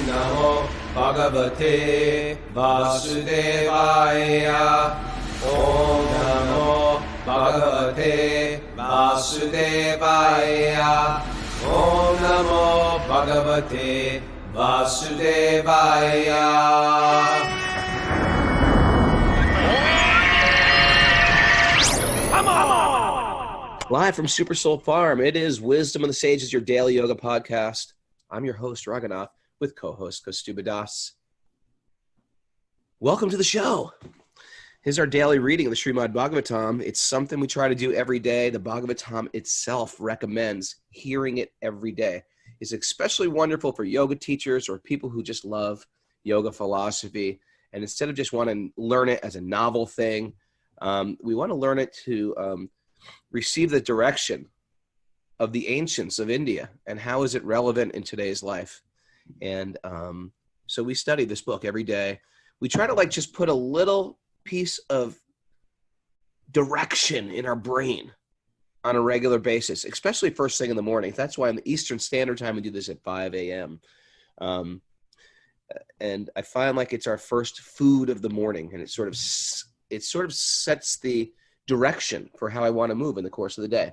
Namo Bhagavate Vasudevaya. Om Namo Bhagavate Vasudevaya. Om Namo Bhagavate Vasudevaya. Live from Super Soul Farm, it is Wisdom of the Sages, your daily yoga podcast. I'm your host, Raghunath, with co-host Kaustubha Das. Welcome to the show. Here's our daily reading of the Srimad Bhagavatam. It's something we try to do every day. The Bhagavatam itself recommends hearing it every day. It's especially wonderful for yoga teachers or people who just love yoga philosophy. And instead of just wanting to learn it as a novel thing, we want to learn it to receive the direction of the ancients of India and how is it relevant in today's life. And so we study this book every day. We try to just put a little piece of direction in our brain on a regular basis, especially first thing in the morning. That's why on the Eastern Standard Time we do this at 5 a.m. And I find like it's our first food of the morning, and it sort of sets the direction for how I want to move in the course of the day.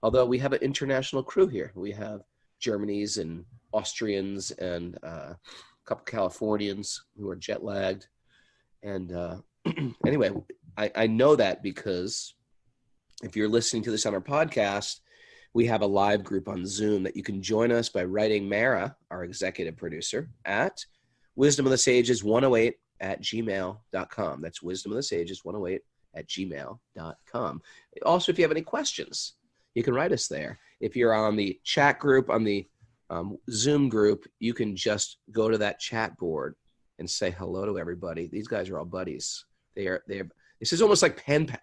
Although we have an international crew here. We have Germans and Austrians and a couple Californians who are jet lagged. And anyway, I know that because if you're listening to this on our podcast, we have a live group on Zoom that you can join us by writing Mara, our executive producer, at wisdomofthesages108@gmail.com. That's wisdomofthesages108@gmail.com. Also, if you have any questions, you can write us there. If you're on the chat group, on the Zoom group, you can just go to that chat board and say hello to everybody. These guys are all buddies. This is almost like pen pal.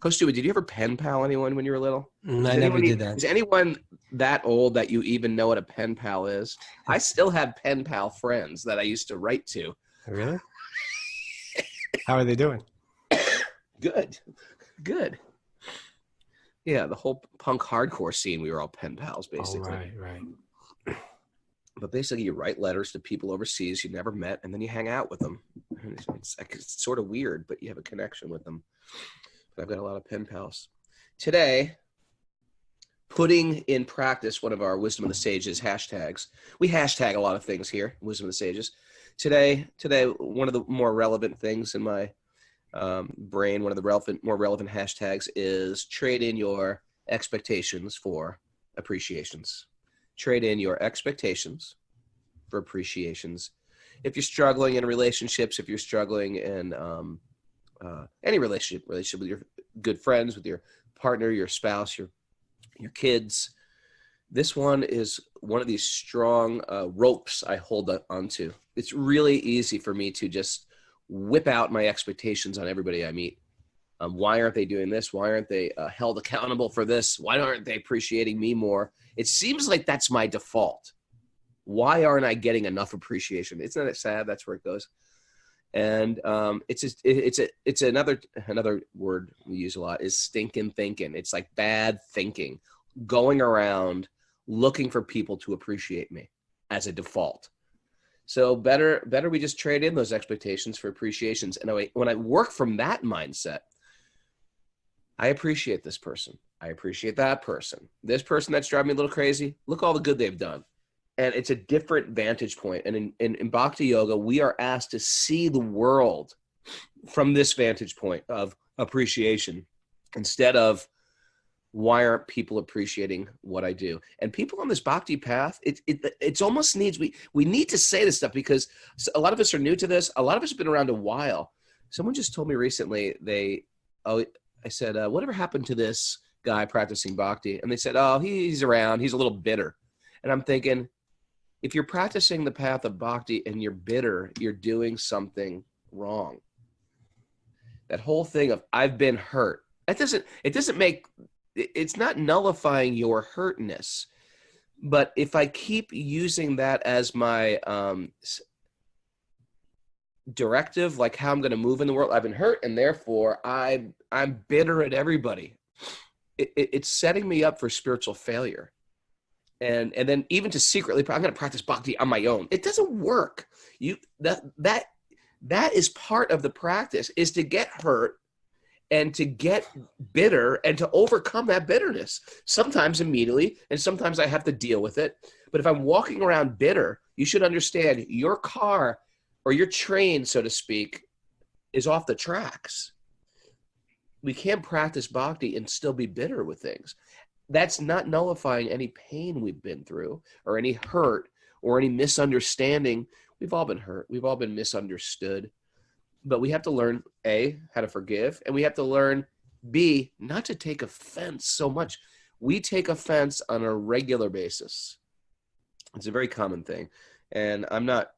Kaustubha, did you ever pen pal anyone when you were little? I never did that. Is anyone that old that you even know what a pen pal is? I still have pen pal friends that I used to write to. Really? How are they doing? Good. Yeah, the whole punk hardcore scene, we were all pen pals, basically. Oh, right. But basically, you write letters to people overseas you never met, and then you hang out with them. It's sort of weird, but you have a connection with them. But I've got a lot of pen pals. Today, putting in practice one of our Wisdom of the Sages hashtags. We hashtag a lot of things here, Wisdom of the Sages. Today, one of the more relevant things in my brain, one of the more relevant hashtags is trade in your expectations for appreciations. Trade in your expectations for appreciations. If you're struggling in relationships, if you're struggling in any relationship with your good friends, with your partner, your spouse, your kids, this one is one of these strong ropes I hold onto. It's really easy for me to just whip out my expectations on everybody I meet. Why aren't they doing this? Why aren't they held accountable for this? Why aren't they appreciating me more? It seems like that's my default. Why aren't I getting enough appreciation? Isn't that sad? That's where it goes. And it's another word we use a lot is stinking thinking. It's like bad thinking, going around looking for people to appreciate me as a default. So better we just trade in those expectations for appreciations. And when I work from that mindset, I appreciate this person. I appreciate that person. This person that's driving me a little crazy, look all the good they've done. And it's a different vantage point. And in Bhakti Yoga, we are asked to see the world from this vantage point of appreciation instead of why aren't people appreciating what I do? And people on this Bhakti path, it's almost needs, we need to say this stuff because a lot of us are new to this. A lot of us have been around a while. Someone just told me recently, I said, whatever happened to this guy practicing Bhakti? And they said, oh, he's around. He's a little bitter. And I'm thinking, if you're practicing the path of Bhakti and you're bitter, you're doing something wrong. That whole thing of I've been hurt, it's not nullifying your hurtness. But if I keep using that as my directive, like how I'm going to move in the world, I've been hurt and therefore I'm bitter at everybody. It's setting me up for spiritual failure. and then even to secretly, I'm going to practice bhakti on my own. It doesn't work. That is part of the practice, is to get hurt and to get bitter and to overcome that bitterness. Sometimes immediately, and sometimes I have to deal with it. But if I'm walking around bitter, you should understand your car or your train, so to speak, is off the tracks. We can't practice bhakti and still be bitter with things. That's not nullifying any pain we've been through or any hurt or any misunderstanding. We've all been hurt. We've all been misunderstood. But we have to learn, A, how to forgive, and we have to learn, B, not to take offense so much. We take offense on a regular basis. It's a very common thing. And I'm not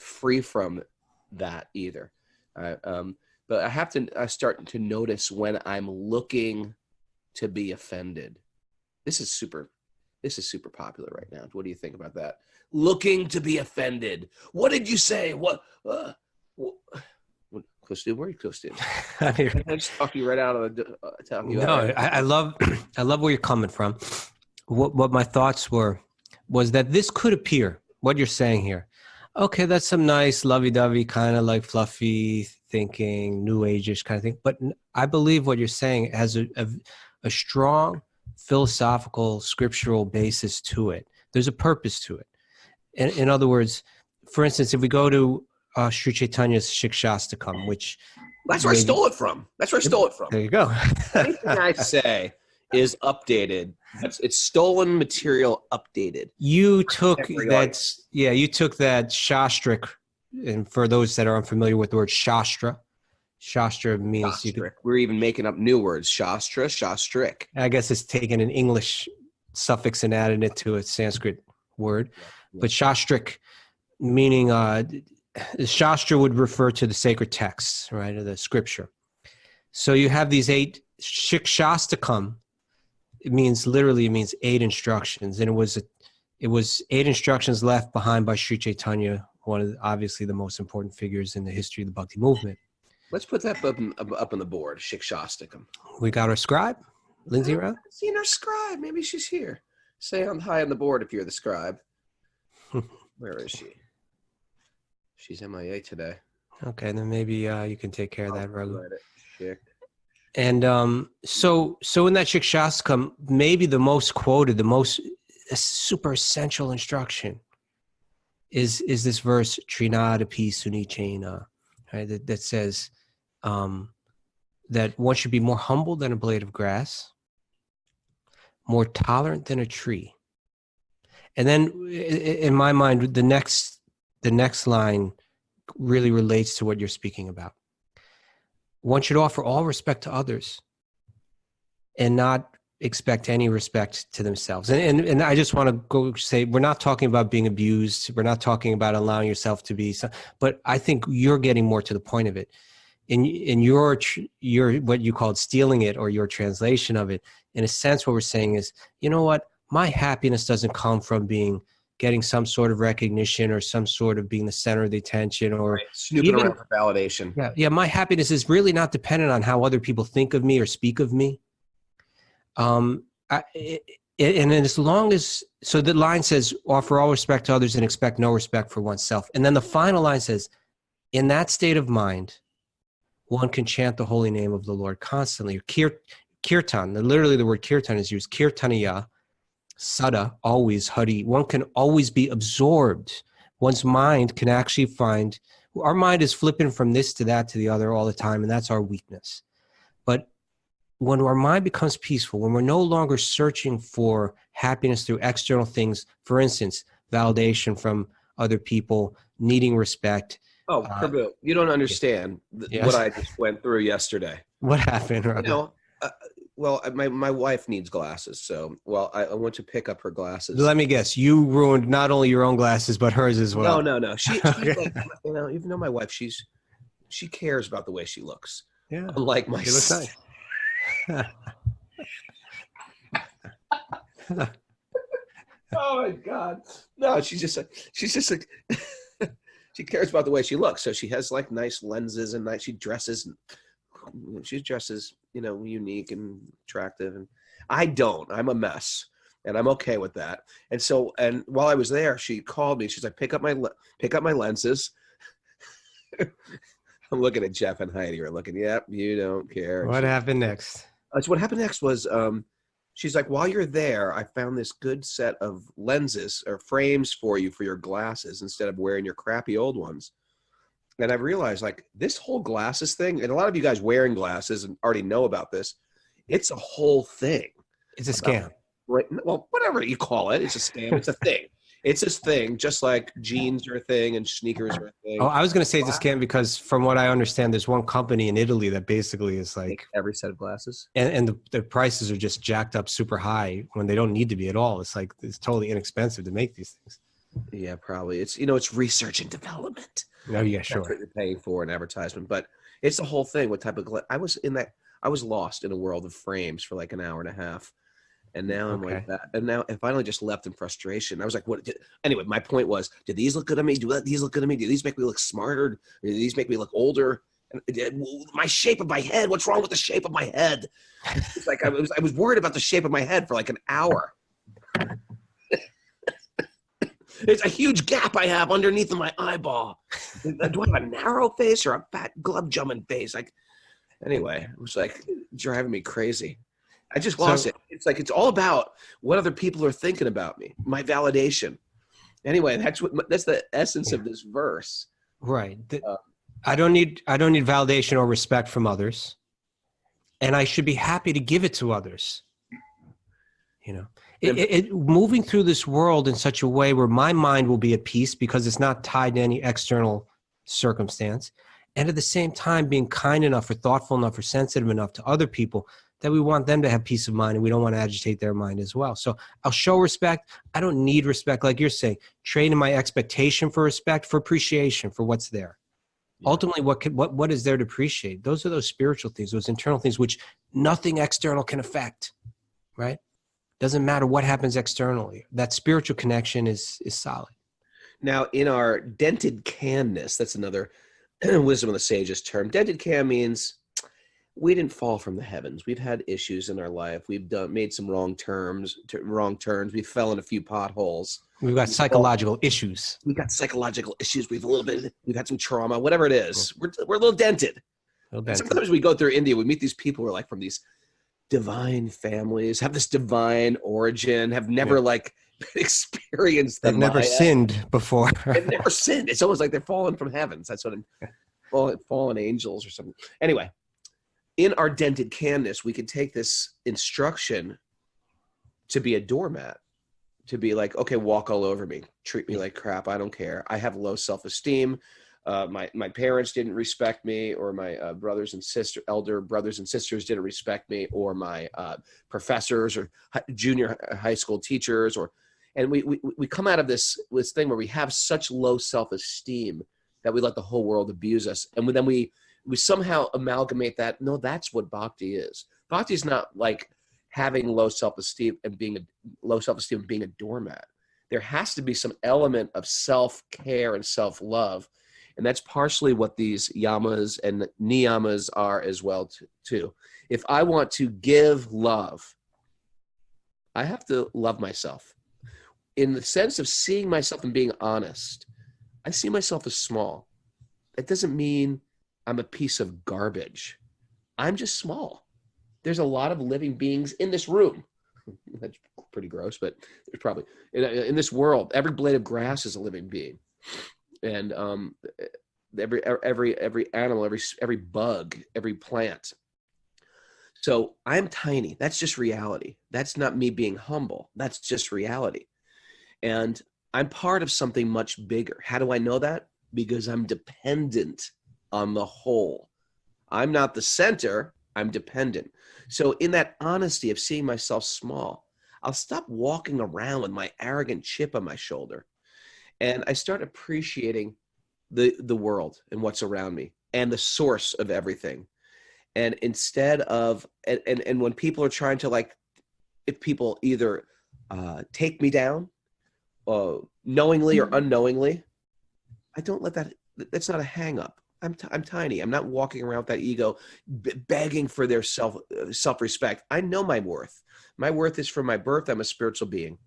free from that either. But I start to notice when I'm looking to be offended. This is super popular right now. What do you think about that? Looking to be offended. What did you say? What Kaustubha, where are you, Kaustubha? I just talked you right out of the I love where you're coming from. What my thoughts was that this could appear, what you're saying here, okay, that's some nice lovey-dovey kind of like fluffy thinking, new age-ish kind of thing. But I believe what you're saying has a strong philosophical, scriptural basis to it. There's a purpose to it. In other words, for instance, if we go to Sri Chaitanya's Shikshastakam, which... That's where I stole it from. There you go. Anything I say is updated. It's stolen material updated. You took that shastric, and for those that are unfamiliar with the word shastra means shastric. We're even making up new words. Shastra, shastric. I guess it's taken an English suffix and added it to a Sanskrit word. Yeah. But shastric, meaning shastra would refer to the sacred texts, right, or the scripture. So you have these 8 shikshastakam. It means 8 instructions, and it was 8 instructions left behind by Sri Chaitanya, one of obviously the most important figures in the history of the Bhakti movement. Let's put that up on the board. Shikshastakam. We got our scribe, Lindsay, around. Seen our scribe. Maybe she's here. Say I'm high on the board if you're the scribe. Where is she? She's MIA today. Okay, then maybe you can take care of that, Raghu. And so in that Shikshastakam, maybe the most quoted, the most super essential instruction is this verse, Trinadapi Sunichena, right? That says that one should be more humble than a blade of grass, more tolerant than a tree. And then in my mind, the next line really relates to what you're speaking about. One should offer all respect to others and not expect any respect to themselves. And I just want to go say, we're not talking about being abused. We're not talking about allowing yourself to be, but I think you're getting more to the point of it. In your what you called stealing it, or your translation of it, in a sense, what we're saying is, you know what? My happiness doesn't come from getting some sort of recognition or some sort of being the center of the attention, or snooping around for validation. Yeah. My happiness is really not dependent on how other people think of me or speak of me. And as long as, so the line says, offer all respect to others and expect no respect for oneself. And then the final line says, in that state of mind, one can chant the holy name of the Lord constantly. Kirtan, literally the word kirtan is used, kirtanaya, sada, always, hari. One can always be absorbed. One's mind can actually find, our mind is flipping from this to that to the other all the time, and that's our weakness. But when our mind becomes peaceful, when we're no longer searching for happiness through external things, for instance, validation from other people, needing respect. Oh, Prabhu, you don't understand what I just went through yesterday. What happened? Well, my wife needs glasses, so I went to pick up her glasses. Let me guess, you ruined not only your own glasses but hers as well. No. She's like, even though my wife, she cares about the way she looks. Yeah, unlike my son. Oh my God! No, she's just like she cares about the way she looks. So she has like nice lenses and she dresses. She dresses, unique and attractive, and I don't. I'm a mess. and I'm okay with that. And so, and while I was there, she called me. She's like, pick up my lenses. I'm looking at Jeff and Heidi are looking, yep, you don't care. What happened next? So what happened next was, she's like, while you're there, I found this good set of lenses or frames for you for your glasses instead of wearing your crappy old ones. And I realized, like, this whole glasses thing, and a lot of you guys wearing glasses and already know about this, it's a whole thing. It's a scam. Right? Well, whatever you call it, it's a scam. It's a thing. It's this thing, just like jeans are a thing and sneakers are a thing. Oh, I was going to say it's a scam because from what I understand, there's one company in Italy that basically is like every set of glasses. And the prices are just jacked up super high when they don't need to be at all. It's like, it's totally inexpensive to make these things. Yeah, probably. It's, it's research and development. Oh, yeah, sure. That's what you're paying for an advertisement. But it's the whole thing. What type of I was lost in a world of frames for like an hour and a half. And now I'm like that. And now I finally just left in frustration. I was like, what? Anyway, my point was, do these look good on me? Do these look good on me? Do these make me look smarter? Do these make me look older? And my shape of my head. What's wrong with the shape of my head? It's like I was worried about the shape of my head for like an hour. It's a huge gap I have underneath of my eyeball. Do I have a narrow face or a fat glove jumping face? Like, anyway, it was like driving me crazy. I just lost it. It's like, it's all about what other people are thinking about me, my validation. Anyway, that's the essence of this verse. Right. I don't need validation or respect from others, and I should be happy to give it to others. Moving through this world in such a way where my mind will be at peace because it's not tied to any external circumstance, and at the same time being kind enough or thoughtful enough or sensitive enough to other people that we want them to have peace of mind and we don't want to agitate their mind as well. So I'll show respect. I don't need respect, like you're saying. Trading my expectation for respect for appreciation for what's there. Yeah. Ultimately, what is there to appreciate? Those are those spiritual things, those internal things which nothing external can affect, right? Doesn't matter what happens externally. That spiritual connection is solid. Now, in our dented canness, that's another wisdom of the sages term. Dented can means we didn't fall from the heavens. We've had issues in our life. We've made some wrong turns. We fell in a few potholes. We've got psychological issues. We've got psychological issues. We've had some trauma, whatever it is. We're a little dented. Sometimes we go through India, we meet these people who are like from these divine families, have this divine origin, have never experienced They've never sinned before. They've never sinned. It's almost like they're fallen from heavens. That's what fallen angels or something. Anyway, in our dented canness, we could take this instruction to be a doormat, to be like, okay, walk all over me, treat me like crap. I don't care. I have low self-esteem. My parents didn't respect me, or my elder brothers and sisters didn't respect me, or my professors or junior high school teachers, and we come out of this thing where we have such low self-esteem that we let the whole world abuse us, and then we somehow amalgamate that. No, that's what bhakti is. Bhakti is not like having low self-esteem and being a doormat. There has to be some element of self-care and self-love. And that's partially what these yamas and niyamas are as well too. If I want to give love, I have to love myself. In the sense of seeing myself and being honest, I see myself as small. That doesn't mean I'm a piece of garbage. I'm just small. There's a lot of living beings in this room. That's pretty gross, but there's probably in this world, every blade of grass is a living being. And every animal, every bug, every plant. So I'm tiny. That's just reality. That's not me being humble. That's just reality. And I'm part of something much bigger. How do I know that? Because I'm dependent on the whole. I'm not the center. I'm dependent. So in that honesty of seeing myself small, I'll stop walking around with my arrogant chip on my shoulder. And I start appreciating the world and what's around me and the source of everything. And instead of, and when people are trying to if people either take me down knowingly or unknowingly, I don't let that's not a hang up. I'm tiny. I'm not walking around with that ego begging for their self-respect. I know my worth. My worth is from my birth. I'm a spiritual being.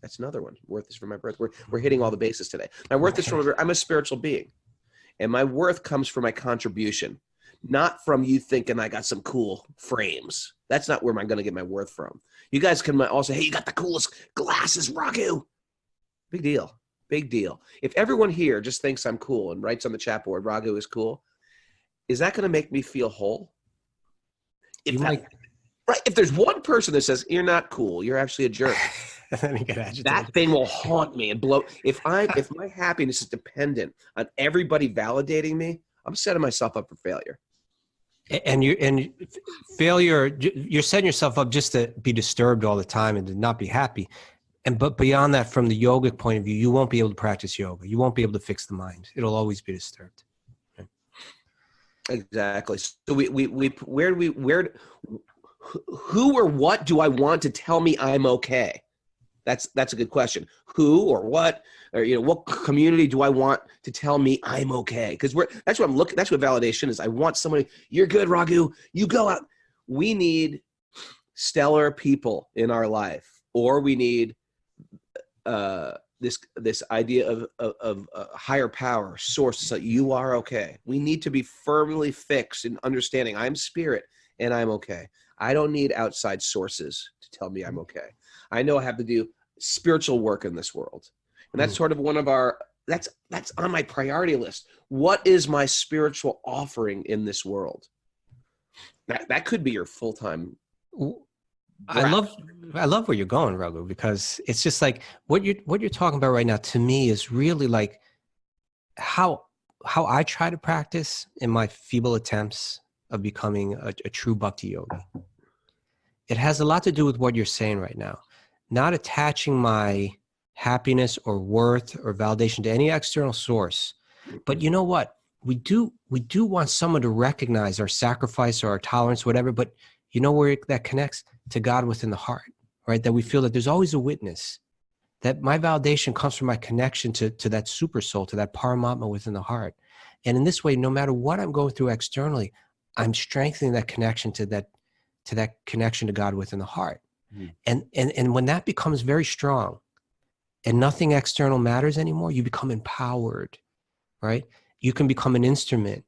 That's another one. Worth is from my birth. We're hitting all the bases today. My worth is from my birth. I'm a spiritual being. And my worth comes from my contribution, not from you thinking I got some cool frames. That's not where I'm going to get my worth from. You guys can also, hey, you got the coolest glasses, Raghu. Big deal. Big deal. If everyone here just thinks I'm cool and writes on the chat board, Raghu is cool, is that going to make me feel whole? Right. If there's one person that says, you're not cool, you're actually a jerk. That thing will haunt me and blow. If my happiness is dependent on everybody validating me, I'm setting myself up for failure. And failure, you're setting yourself up just to be disturbed all the time and to not be happy. But beyond that, from the yogic point of view, you won't be able to practice yoga. You won't be able to fix the mind. It'll always be disturbed. Okay. Exactly. So who or what do I want to tell me I'm okay? That's a good question. Who or what, or what community do I want to tell me I'm okay? Because that's what I'm looking. That's what validation is. I want somebody. You're good, Raghu. You go out. We need stellar people in our life, or we need this idea of a higher power source. So you are okay. We need to be firmly fixed in understanding I'm spirit and I'm okay. I don't need outside sources to tell me I'm okay. I know I have to do spiritual work in this world. And that's sort of one of our, that's on my priority list. What is my spiritual offering in this world? That could be your full-time. I love where you're going, Raghu, because it's just like what you're talking about right now to me is really like how I try to practice in my feeble attempts of becoming a true Bhakti-yogi. It has a lot to do with what you're saying right now. Not attaching my happiness or worth or validation to any external source. But you know what? We do want someone to recognize our sacrifice or our tolerance, whatever, but you know where that connects? To God within the heart, right? That we feel that there's always a witness, that my validation comes from my connection to that super soul, to that Paramatma within the heart. And in this way, no matter what I'm going through externally, I'm strengthening that connection to that connection to God within the heart. And when that becomes very strong and nothing external matters anymore, you become empowered, right? You can become an instrument,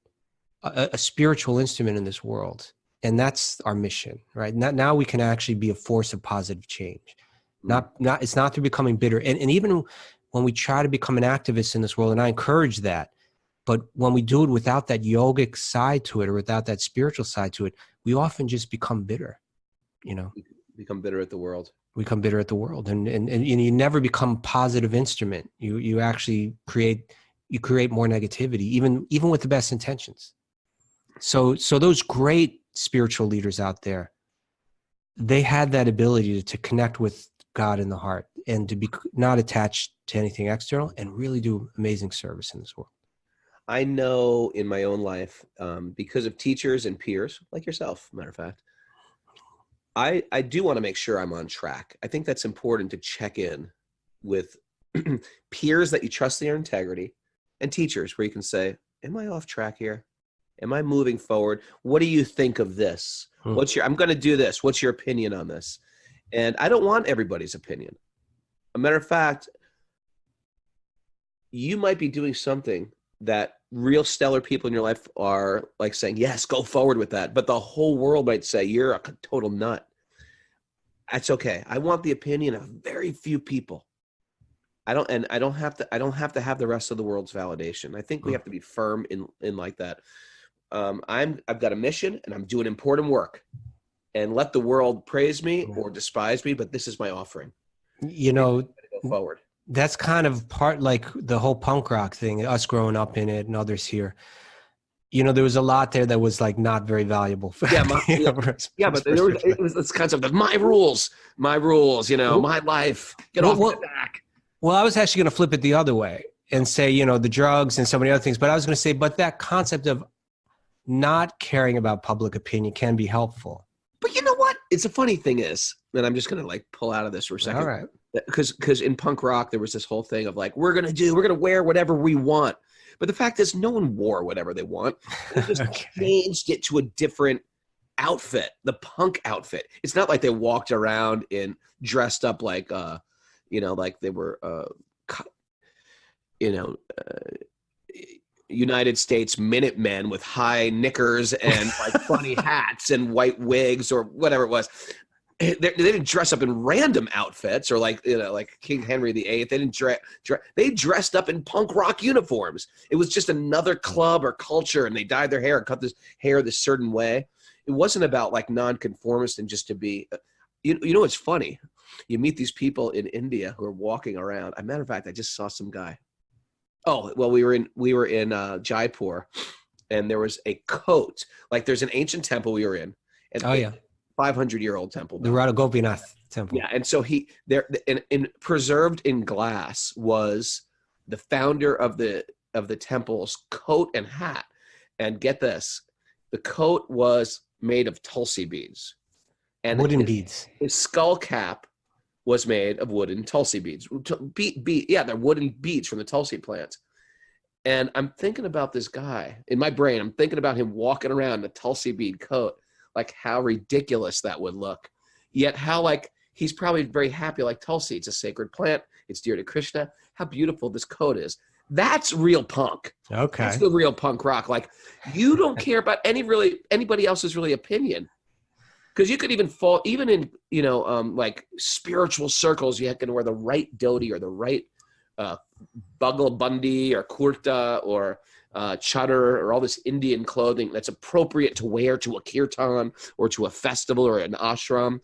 a spiritual instrument in this world. And that's our mission, right? Now we can actually be a force of positive change. It's not through becoming bitter. And even when we try to become an activist in this world, and I encourage that, but when we do it without that yogic side to it or without that spiritual side to it, we often just become bitter, Become bitter at the world. We become bitter at the world. And you never become a positive instrument. You actually create more negativity, even with the best intentions. So those great spiritual leaders out there, they had that ability to connect with God in the heart and to be not attached to anything external and really do amazing service in this world. I know in my own life, because of teachers and peers like yourself, matter of fact, I do want to make sure I'm on track. I think that's important to check in with peers that you trust in their integrity and teachers where you can say, am I off track here? Am I moving forward? What do you think of this? I'm going to do this. What's your opinion on this? And I don't want everybody's opinion. A matter of fact, you might be doing something that real stellar people in your life are like saying, yes, go forward with that. But the whole world might say, you're a total nut. That's okay. I want the opinion of very few people. I don't have to have the rest of the world's validation. I think we have to be firm in like that. I've got a mission and I'm doing important work, and let the world praise me or despise me, but this is my offering. Go forward. That's kind of part like the whole punk rock thing, us growing up in it and others here. There was a lot there that was like not very valuable. But it was this concept of my rules, my life. Get off my back. Well, I was actually going to flip it the other way and say, the drugs and so many other things. But I was going to say, but that concept of not caring about public opinion can be helpful. But you know what? It's a funny thing is, and I'm just going to like pull out of this for a second. All right. Because in punk rock, there was this whole thing of like, we're going to wear whatever we want. But the fact is no one wore whatever they want. They just changed it to a different outfit, the punk outfit. It's not like they walked around in dressed up like, like they were, United States Minutemen with high knickers and like funny hats and white wigs or whatever it was. They didn't dress up in random outfits or like King Henry VIII. They didn't they dressed up in punk rock uniforms. It was just another club or culture, and they dyed their hair and cut this hair this certain way. It wasn't about like nonconformist and just to be. What's funny? You meet these people in India who are walking around. As a matter of fact, I just saw some guy. Oh, well, we were in Jaipur, and there was a coat. Like there's an ancient temple we were in. And 500-year-old temple. The Radha Gopinath temple. Yeah, and so in preserved in glass was the founder of the temple's coat and hat. And get this, the coat was made of tulsi beads. And wooden beads. His skull cap was made of wooden tulsi beads. They're wooden beads from the tulsi plant. And I'm thinking about this guy in my brain. I'm thinking about him walking around in a tulsi bead coat, like how ridiculous that would look. Yet how like he's probably very happy, like tulsi. It's a sacred plant. It's dear to Krishna. How beautiful this coat is. That's real punk. Okay, that's the real punk rock. Like you don't care about anybody else's really opinion. Because you could even fall, even in, like spiritual circles, you can wear the right dhoti or the right bugle bundi or kurta or chadar or all this Indian clothing that's appropriate to wear to a kirtan or to a festival or an ashram.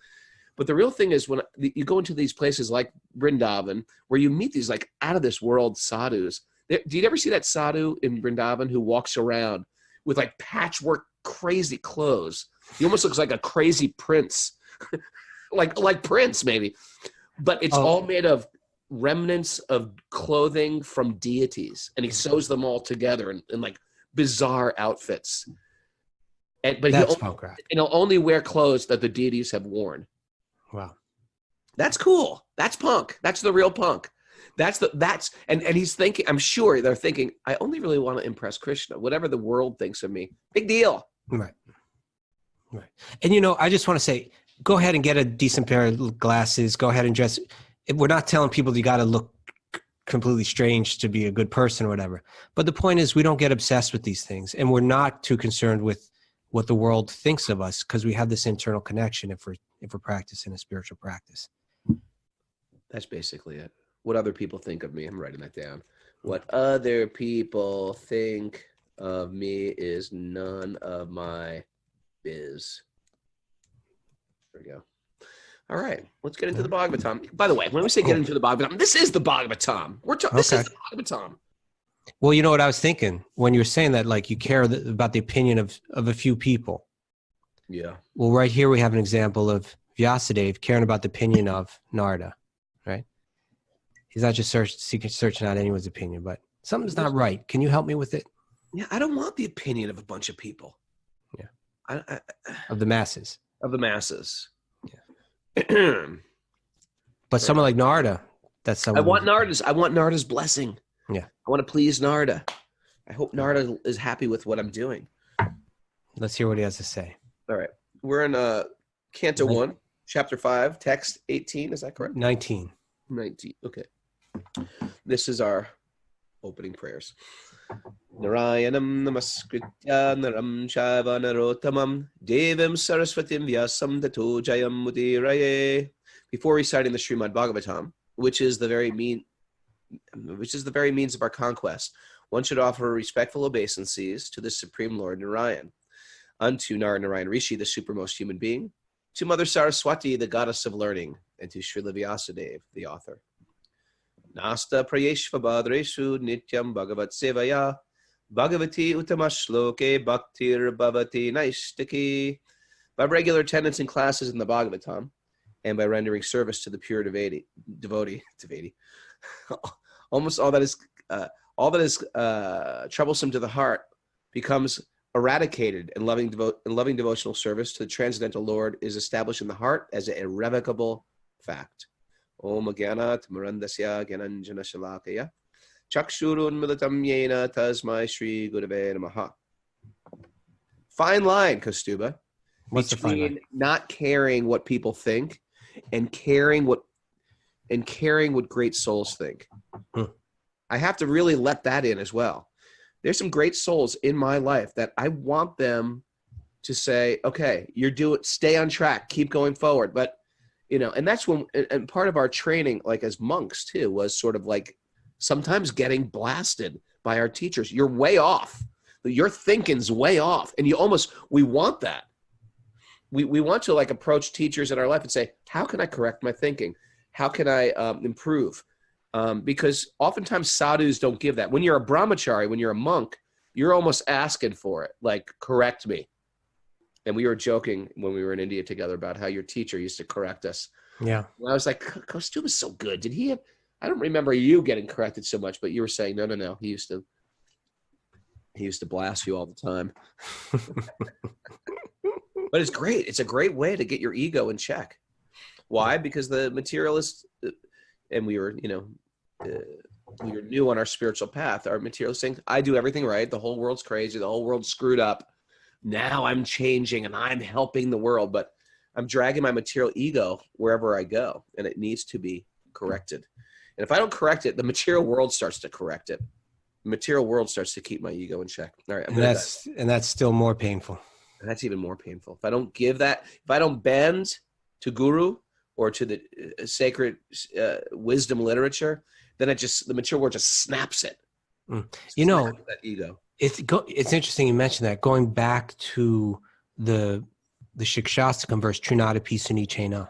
But the real thing is when you go into these places like Vrindavan, where you meet these like out of this world sadhus. Do you ever see that sadhu in Vrindavan who walks around with like patchwork crazy clothes? He almost looks like a crazy prince, like Prince maybe, but it's all made of remnants of clothing from deities, and he sews them all together in like bizarre outfits. But he'll only wear clothes that the deities have worn. Wow, that's cool. That's punk. That's the real punk. And he's thinking. I'm sure they're thinking. I only really want to impress Krishna. Whatever the world thinks of me, big deal. Right. Right. And, I just want to say, go ahead and get a decent pair of glasses. Go ahead and dress. We're not telling people you got to look completely strange to be a good person or whatever. But the point is we don't get obsessed with these things. And we're not too concerned with what the world thinks of us because we have this internal connection if we're practicing a spiritual practice. That's basically it. What other people think of me. I'm writing that down. What other people think of me is none of my biz. There we go. All right, let's get into the Bhagavatam. By the way, when we say get into the Bhagavatam, this is the Bhagavatam. This is the Bhagavatam. Well, you know what I was thinking when you were saying that, like you care about the opinion of a few people. Yeah. Well, right here we have an example of Vyasadeva caring about the opinion of Narada, right? He's not just searching out anyone's opinion, but something's not right. Can you help me with it? Yeah, I don't want the opinion of a bunch of people. Of the masses. Of the masses. Yeah. But someone like Narada, that's someone. I want Narada's blessing. Yeah. I want to please Narada. I hope Narada is happy with what I'm doing. Let's hear what he has to say. All right. We're in Canto 1, Chapter 5, Text 18. Is that correct? 19. 19. Okay. This is our opening prayers. Narayanam namaskritya naram shaiva narottamam devim saraswatim vyasam tato jayam mudiraye. Before reciting the Srimad Bhagavatam, which is the very means of our conquest, one should offer respectful obeisances to the Supreme Lord Narayan, unto Narayan Rishi, the supermost human being, to Mother Saraswati, the goddess of learning, and to Srila Vyasadeva, the author. Nasta prayeshva badreshu nityam bhagavat sevaya bhagavati utamashloke bhaktir bhavati naistaki. By regular attendance in classes in the Bhagavatam and by rendering service to the pure devotee, almost all that is troublesome to the heart becomes eradicated, and loving devotional service to the transcendental Lord is established in the heart as an irrevocable fact. Om Gyana Tamarandasya Gyananjana Shalakaya Chakshurun Militam Yena Tasmai Shri Gurave Namaha. Fine line, Kaustubha. What's the fine line? Not caring what people think and caring what great souls think. I have to really let that in as well. There's some great souls in my life that I want them to say, okay, stay on track, keep going forward. But, and that's when, and part of our training, like as monks too, was sort of like sometimes getting blasted by our teachers. You're way off. Your thinking's way off. And we want that. We want to like approach teachers in our life and say, how can I correct my thinking? How can I improve? Because oftentimes sadhus don't give that. When you're a brahmachari, when you're a monk, you're almost asking for it, like, correct me. And we were joking when we were in India together about how your teacher used to correct us. Yeah. And I was like, Kaustubha's so good. I don't remember you getting corrected so much, but you were saying, no. He used to blast you all the time. But it's great. It's a great way to get your ego in check. Why? Because the materialist, and we were new on our spiritual path. Our materialist saying, I do everything right. The whole world's crazy. The whole world's screwed up. Now I'm changing and I'm helping the world, but I'm dragging my material ego wherever I go, and it needs to be corrected. And if I don't correct it, the material world starts to correct it. The material world starts to keep my ego in check. All right, and that's still more painful. And that's even more painful. If I don't bend to guru or to the sacred wisdom literature, then the material world just snaps it. That ego. It's interesting you mentioned that. Going back to the Shikshastakam verse, Trinadapi Sunichena,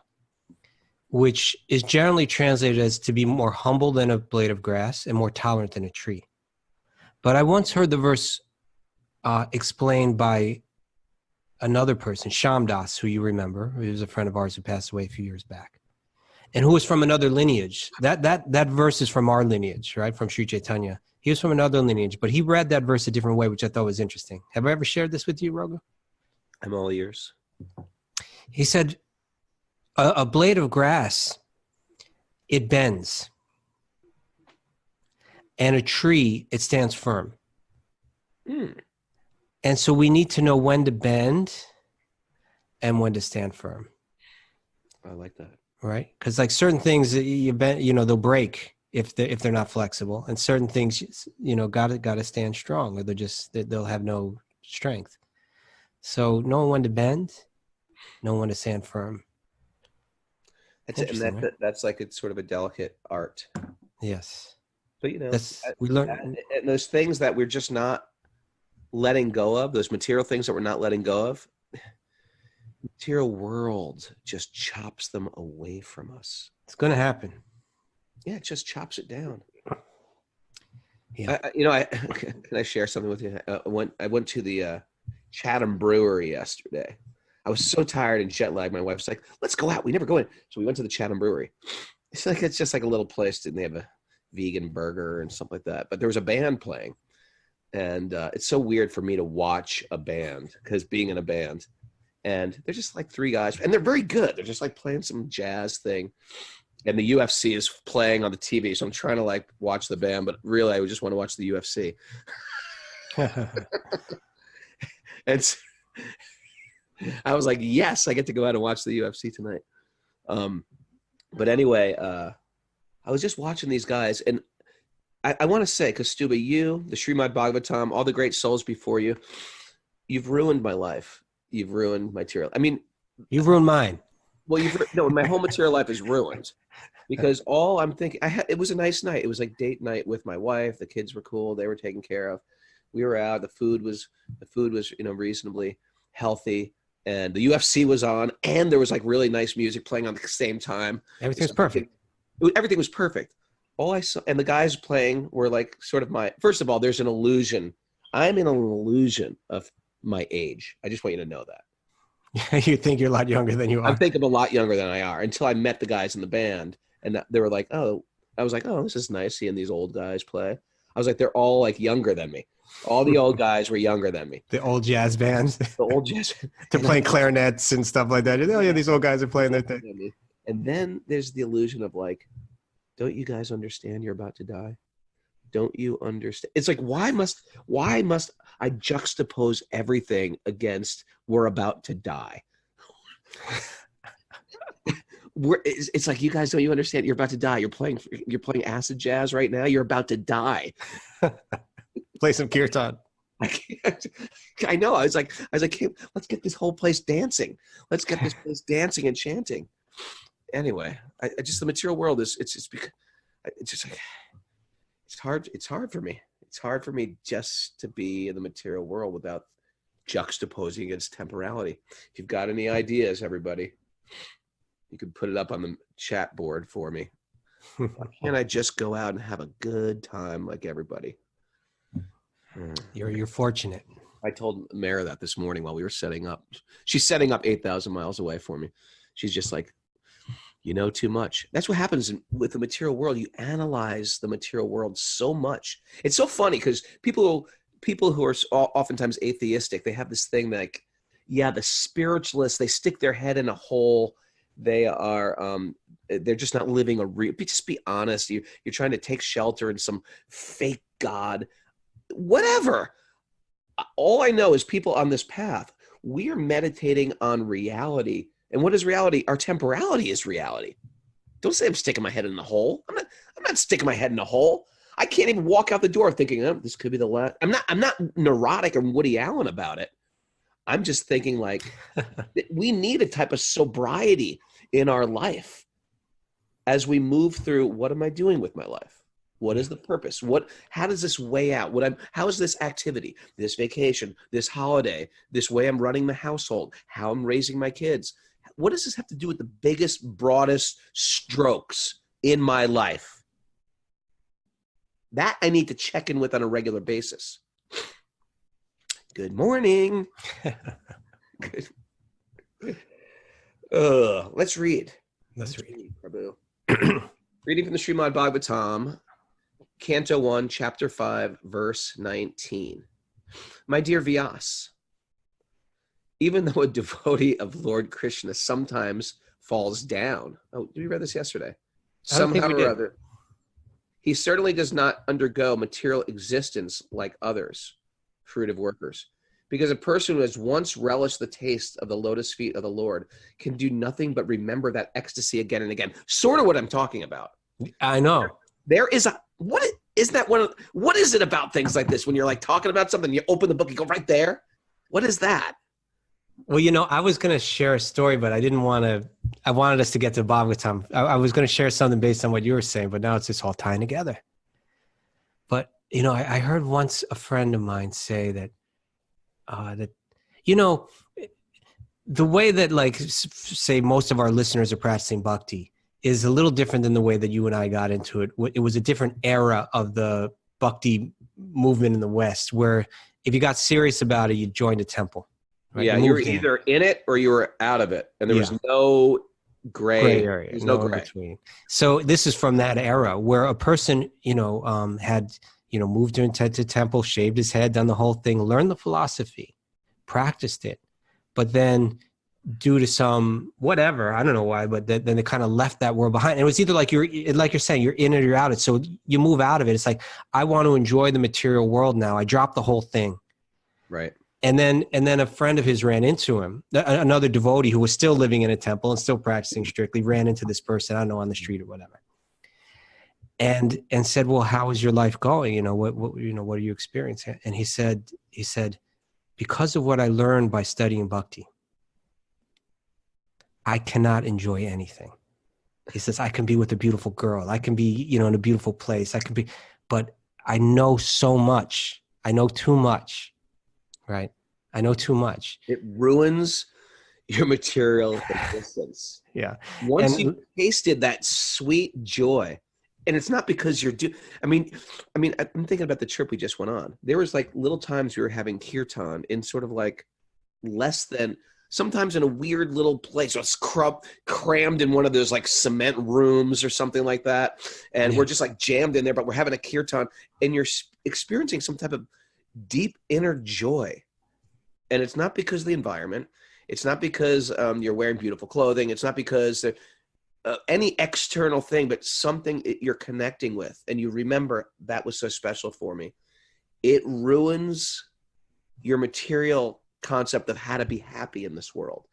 which is generally translated as to be more humble than a blade of grass and more tolerant than a tree. But I once heard the verse explained by another person, Shamdas, who you remember, who was a friend of ours who passed away a few years back, and who was from another lineage. That verse is from our lineage, right? From Sri Chaitanya. He was from another lineage, but he read that verse a different way, which I thought was interesting. Have I ever shared this with you, Raghu? I'm all ears. He said, a blade of grass, it bends. And a tree, it stands firm. And so we need to know when to bend and when to stand firm. I like that. Right? Because like certain things, they'll break if they're not flexible, and certain things, gotta stand strong, or they'll have no strength. So knowing when to bend, knowing when to stand firm. That's like it's sort of a delicate art. Yes. But we learn, and those things that we're just not letting go of, those material things that we're not letting go of, the material world just chops them away from us. It's going to happen. Yeah, it just chops it down. Yeah. Can I share something with you? I went to the Chatham Brewery yesterday. I was so tired and jet lagged. My wife's like, let's go out. We never go in. So we went to the Chatham Brewery. It's just like a little place, and they have a vegan burger and something like that. But there was a band playing. And it's so weird for me to watch a band, because being in a band, and they're just like three guys, and they're very good. They're just like playing some jazz thing. And the UFC is playing on the TV. So I'm trying to like watch the band, but really I just want to watch the UFC. And so, I was like, yes, I get to go out and watch the UFC tonight. But anyway, I was just watching these guys, and I want to say, Kaustubha, you, the Srimad Bhagavatam, all the great souls before you, you've ruined my life. You've ruined my material. I mean, you've ruined mine. Well, my whole material life is ruined, because all I'm thinking, it was a nice night. It was like date night with my wife. The kids were cool. They were taken care of. We were out. The food was reasonably healthy, and the UFC was on, and there was like really nice music playing on at the same time. Everything was perfect. Everything was perfect. All I saw, and the guys playing were like sort of first of all, there's an illusion. I'm in an illusion of my age. I just want you to know that. You think you're a lot younger than you are. I think I'm a lot younger than I are, until I met the guys in the band, and they were like, oh, I was like, oh, this is nice seeing these old guys play. I was like, they're all like younger than me. All the old guys were younger than me. The old jazz bands. The old jazz. They're playing clarinets and stuff like that. Oh yeah, these old guys are playing their thing. And then there's the illusion of like, don't you guys understand you're about to die? Don't you understand? It's like, why must I juxtapose everything against we're about to die? It's like, you guys, don't you understand? You're about to die. You're playing acid jazz right now. You're about to die. Play some kirtan. I know. I was like, hey, let's get this whole place dancing. Let's get this place dancing and chanting. Anyway, I just, the material world is, it's just like, it's hard for me. It's hard for me just to be in the material world without juxtaposing against temporality. If you've got any ideas, everybody, you can put it up on the chat board for me. Why can't I just go out and have a good time like everybody? You're fortunate. I told Mara that this morning while we were setting up. She's setting up 8,000 miles away for me. She's just like, you know too much. That's what happens with the material world. You analyze the material world so much. It's so funny because people who are oftentimes atheistic, they have this thing like, yeah, the spiritualists, they stick their head in a hole. They are, they're just not living a real, just be honest. You're trying to take shelter in some fake God, whatever. All I know is people on this path, we are meditating on reality. And what is reality? Our temporality is reality. Don't say I'm sticking my head in the hole. I'm not sticking my head in a hole. I can't even walk out the door thinking, oh, this could be the last. I'm not neurotic or Woody Allen about it. I'm just thinking like we need a type of sobriety in our life as we move through. What am I doing with my life? What is the purpose? How does this weigh out? How is this activity, this vacation, this holiday, this way I'm running the household, how I'm raising my kids? What does this have to do with the biggest, broadest strokes in my life? That I need to check in with on a regular basis. Good morning. Good. Let's read. Let's read. Prabhu. Reading from the Srimad Bhagavatam, Canto 1, Chapter 5, Verse 19. My dear Vyas, even though a devotee of Lord Krishna sometimes falls down. Oh, we read this yesterday. Somehow or other, he certainly does not undergo material existence like others, fruitive workers. Because a person who has once relished the taste of the lotus feet of the Lord can do nothing but remember that ecstasy again and again. Sort of what I'm talking about. I know. There is what is it about things like this when you're like talking about something, you open the book, you go right there? What is that? Well, I was going to share a story, but I didn't want to. I wanted us to get to Bhagavatam. I was going to share something based on what you were saying, but now it's just all tying together. But, I heard once a friend of mine say that, the way that, like, say most of our listeners are practicing bhakti is a little different than the way that you and I got into it. It was a different era of the bhakti movement in the West, where if you got serious about it, you joined a temple. Right? Yeah, you were either in it or you were out of it, and there was no gray area. There's no gray between. So this is from that era where a person, had, moved into the temple, shaved his head, done the whole thing, learned the philosophy, practiced it, but then due to some whatever, I don't know why, but then they kind of left that world behind. And it was either like you're saying, you're in it or you're out of it. So you move out of it. It's like, I want to enjoy the material world now. I dropped the whole thing. Right. And then a friend of his ran into him, another devotee who was still living in a temple and still practicing strictly, ran into this person, I don't know, on the street or whatever. And said, well, how is your life going? What are you experiencing? And he said, because of what I learned by studying bhakti, I cannot enjoy anything. He says, I can be with a beautiful girl. I can be, in a beautiful place. But I know so much. I know too much, right? I know too much. It ruins your material existence. Yeah. Once you tasted that sweet joy, and it's not because you're I'm thinking about the trip we just went on. There was like little times we were having kirtan in sort of like less than, sometimes in a weird little place. So it's crammed in one of those like cement rooms or something like that. And we're just like jammed in there, but we're having a kirtan and you're experiencing some type of deep inner joy. And it's not because of the environment. It's not because you're wearing beautiful clothing. It's not because any external thing, but something you're connecting with, and you remember that was so special for me, it ruins your material concept of how to be happy in this world.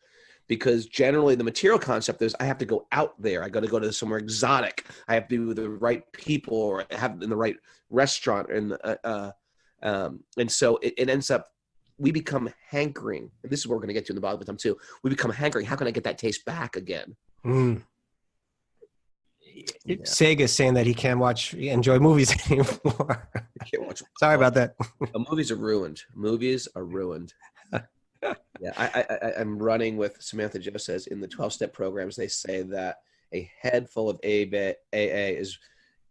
Because generally the material concept is I have to go out there. I got to go to somewhere exotic. I have to be with the right people or have in the right restaurant. And so it ends up, we become hankering. And this is what we're going to get to in the Bhagavatam too. We become hankering. How can I get that taste back again? Mm. Yeah. Sega is saying that he can't enjoy movies anymore. Can't watch. Sorry about that. Movies are ruined. Movies are ruined. Yeah, I'm running with Samantha Jo says in the 12-step programs, they say that a head full of AA is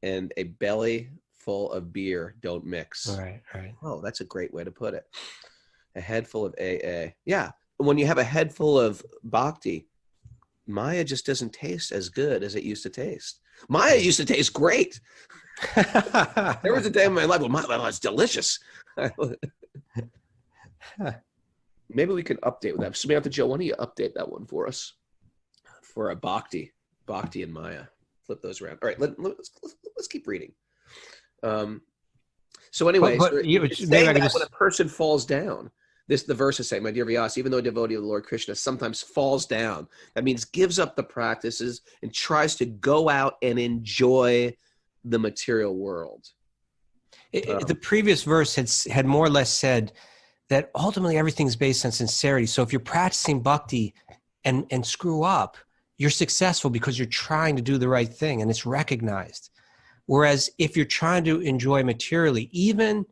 and a belly full of beer don't mix. Right. Oh, that's a great way to put it. A head full of AA. Yeah. When you have a head full of Bhakti, Maya just doesn't taste as good as it used to taste. Maya used to taste great. There was a day in my life when Maya was delicious. Maybe we can update with that. Samantha Jo, why don't you update that one for us? For a Bhakti and Maya. Flip those around. All right, let's keep reading. So anyway, when a person falls down, the verse is saying, my dear Vyas, even though a devotee of the Lord Krishna sometimes falls down, that means gives up the practices and tries to go out and enjoy the material world. The previous verse had more or less said that ultimately everything's based on sincerity. So if you're practicing bhakti and screw up, you're successful because you're trying to do the right thing and it's recognized. Whereas if you're trying to enjoy materially, even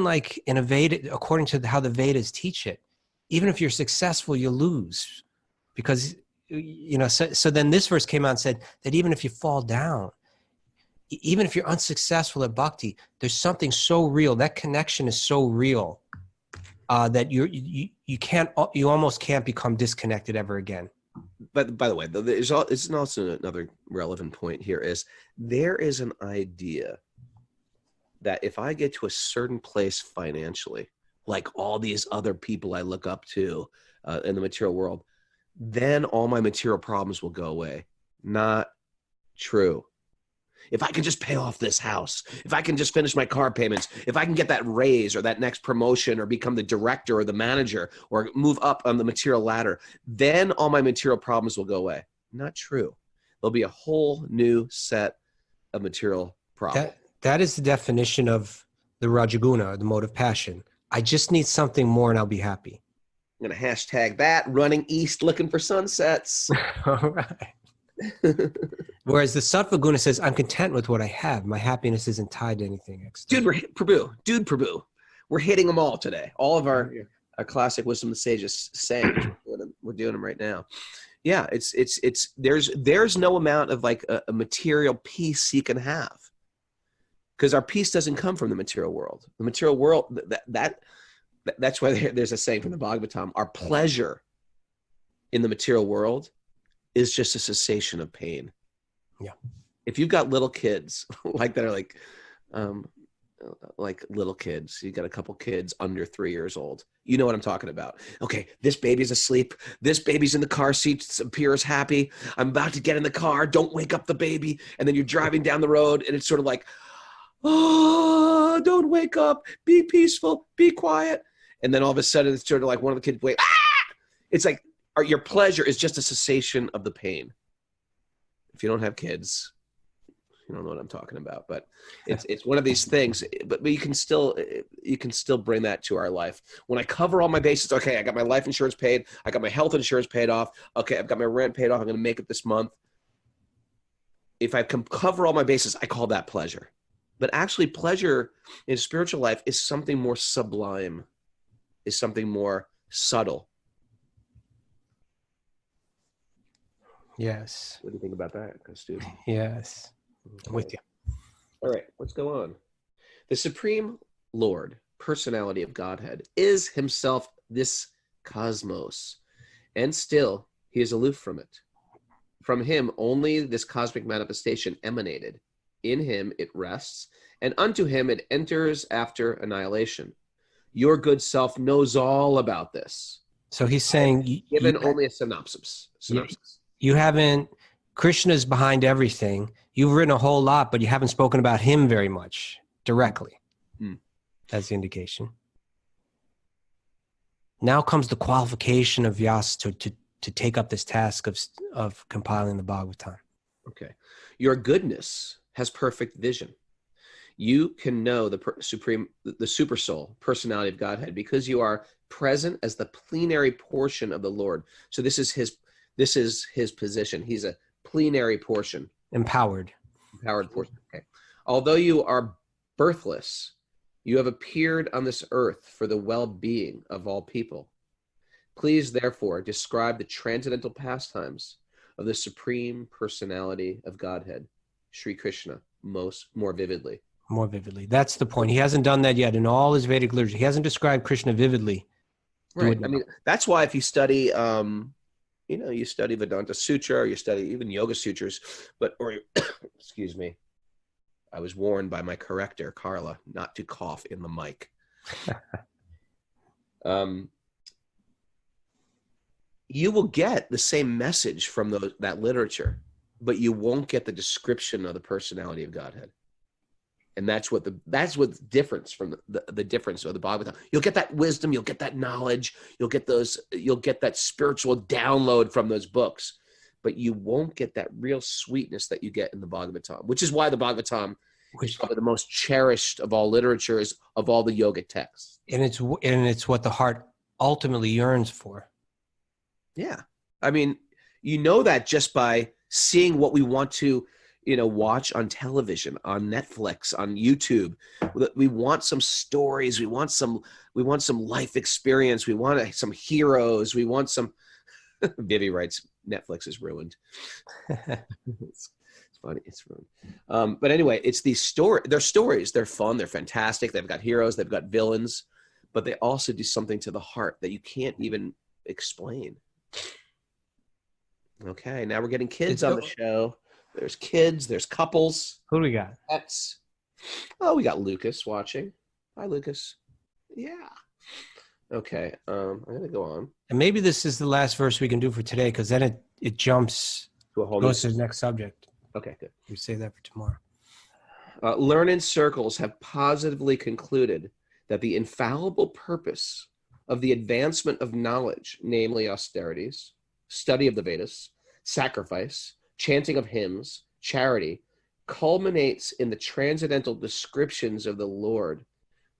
like in a Veda, according to how the Vedas teach it, even if you're successful, you lose. Because, so then this verse came out and said that even if you fall down, even if you're unsuccessful at bhakti, there's something so real, that connection is so real that you almost can't become disconnected ever again. But by the way, there's also another relevant point here is there is an idea that if I get to a certain place financially, like all these other people I look up to in the material world, then all my material problems will go away. Not true. If I can just pay off this house, if I can just finish my car payments, if I can get that raise or that next promotion or become the director or the manager or move up on the material ladder, then all my material problems will go away. Not true. There'll be a whole new set of material problems. That is the definition of the Rajaguna, the mode of passion. I just need something more and I'll be happy. I'm going to hashtag that, running east looking for sunsets. All right. Whereas the Sattva Guna says, I'm content with what I have. My happiness isn't tied to anything external. Prabhu. We're hitting them all today. All of our classic wisdom of the sages saying, we're doing them right now. Yeah, there's no amount of like a material peace you can have. Because our peace doesn't come from the material world. The material world, that's why there's a saying from the Bhagavatam, our pleasure in the material world is just a cessation of pain. Yeah. If you've got little kids like that are like little kids, you got a couple kids under 3 years old, you know what I'm talking about. Okay, this baby's asleep. This baby's in the car seat, appears happy. I'm about to get in the car. Don't wake up the baby. And then you're driving down the road and it's sort of like, oh, don't wake up. Be peaceful. Be quiet. And then all of a sudden it's sort of like one of the kids, it's like, your pleasure is just a cessation of the pain. If you don't have kids, you don't know what I'm talking about. But it's one of these things. But you can still bring that to our life. When I cover all my bases, okay, I got my life insurance paid, I got my health insurance paid off. Okay, I've got my rent paid off. I'm going to make it this month. If I can cover all my bases, I call that pleasure. But actually, pleasure in spiritual life is something more sublime, is something more subtle. Yes. What do you think about that, Kaustubha? Yes. I'm with you. All right, let's go on. The Supreme Lord, personality of Godhead, is himself this cosmos, and still he is aloof from it. From him only this cosmic manifestation emanated. In him it rests, and unto him it enters after annihilation. Your good self knows all about this. So he's saying... Given only a synopsis. You haven't Krishna is behind everything. You've written a whole lot, but you haven't spoken about him very much directly. That's the indication. Now comes the qualification of Vyasa to take up this task of compiling the Bhagavatam. Okay. Your goodness has perfect vision. You can know the super soul, personality of Godhead, because you are present as the plenary portion of the Lord. So this is his position. He's a plenary portion. Empowered portion. Okay. Although you are birthless, you have appeared on this earth for the well-being of all people. Please, therefore, describe the transcendental pastimes of the supreme personality of Godhead, Sri Krishna, more vividly. More vividly. That's the point. He hasn't done that yet in all his Vedic literature. He hasn't described Krishna vividly. Right. I mean, that's why if you study, you study Vedanta Sutra, or you study even Yoga Sutras, excuse me, I was warned by my corrector, Carla, not to cough in the mic. You will get the same message from that literature, but you won't get the description of the personality of Godhead. And that's what's difference from the difference of the Bhagavatam. You'll get that wisdom, you'll get that knowledge, you'll get that spiritual download from those books, but you won't get that real sweetness that you get in the Bhagavatam, which is why the Bhagavatam is probably the most cherished of all literatures of all the yogic texts. And it's what the heart ultimately yearns for. Yeah. I mean, that just by seeing what we want to watch on television, on Netflix, on YouTube. We want some stories. We want some life experience. We want some heroes. We want some. Vivi writes, Netflix is ruined. It's funny. It's ruined. But anyway, it's these stories. They're stories. They're fun. They're fantastic. They've got heroes. They've got villains, but they also do something to the heart that you can't even explain. Okay, now we're getting kids on the show. There's kids, there's couples. Who do we got? Pets. Oh, we got Lucas watching. Hi, Lucas. Yeah. Okay, I'm going to go on. And maybe this is the last verse we can do for today, because then it jumps to a whole goes to the next subject. Okay, good. We save that for tomorrow. Learned circles have positively concluded that the infallible purpose of the advancement of knowledge, namely austerities, study of the Vedas, sacrifice, chanting of hymns, charity, culminates in the transcendental descriptions of the Lord,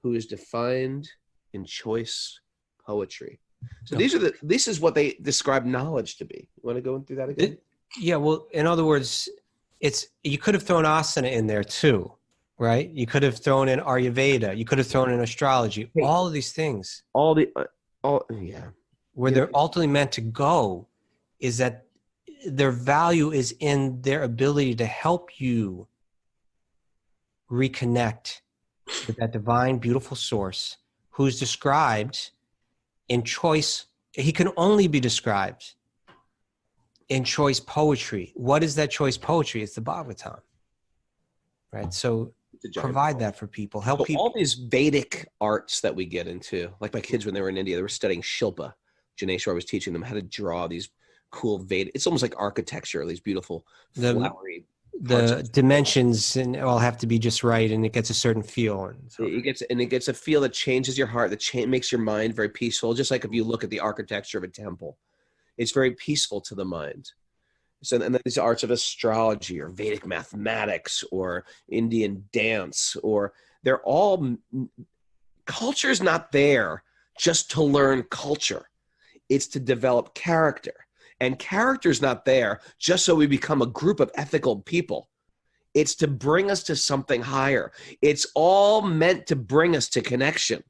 who is defined in choice poetry. So this is what they describe knowledge to be. You want to go through that again? Yeah, well, in other words, you could have thrown asana in there too, right? You could have thrown in Ayurveda. You could have thrown in astrology. All of these things. Where they're ultimately meant to go is that their value is in their ability to help you reconnect with that divine, beautiful source who's described in choice. He can only be described in choice poetry. What is that choice poetry? It's the Bhagavatam, right? So provide that for people. Help people. All these Vedic arts that we get into, like my kids when they were in India, they were studying Shilpa. Janeshwar was teaching them how to draw these cool Vedic. It's almost like architecture, these beautiful flowery. The dimensions and all have to be just right, and it gets a certain feel. And so. It gets a feel that changes your heart, that makes your mind very peaceful. Just like if you look at the architecture of a temple, it's very peaceful to the mind. So, and then these arts of astrology or Vedic mathematics or Indian dance, or they're all culture's not there just to learn culture. It's to develop character. And character's not there just so we become a group of ethical people. It's to bring us to something higher. It's all meant to bring us to connection.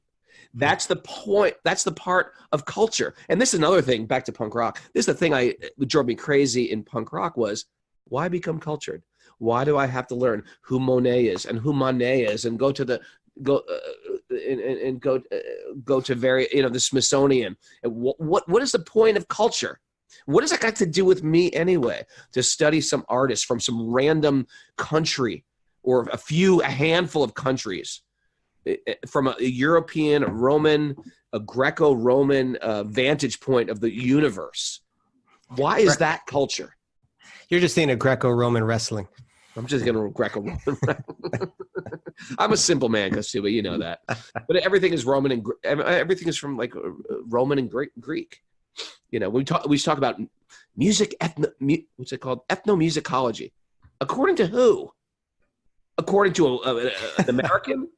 That's the point. That's the part of culture. And this is another thing, back to punk rock. This is the thing that drove me crazy in punk rock was, why become cultured? Why do I have to learn who Monet is and who Manet is and go to the go to the Smithsonian? And what is the point of culture? What does that got to do with me anyway? To study some artist from some random country or a handful of countries, from a European, a Roman, a Greco-Roman vantage point of the universe. Why is that culture? You're just thinking of Greco-Roman wrestling. I'm just going to Greco-Roman. I'm a simple man, Kaustubha, you know that. But everything is Roman and everything is from like Roman and Greek. You know, we talk about music, what's it called? Ethnomusicology. According to who? According to an American?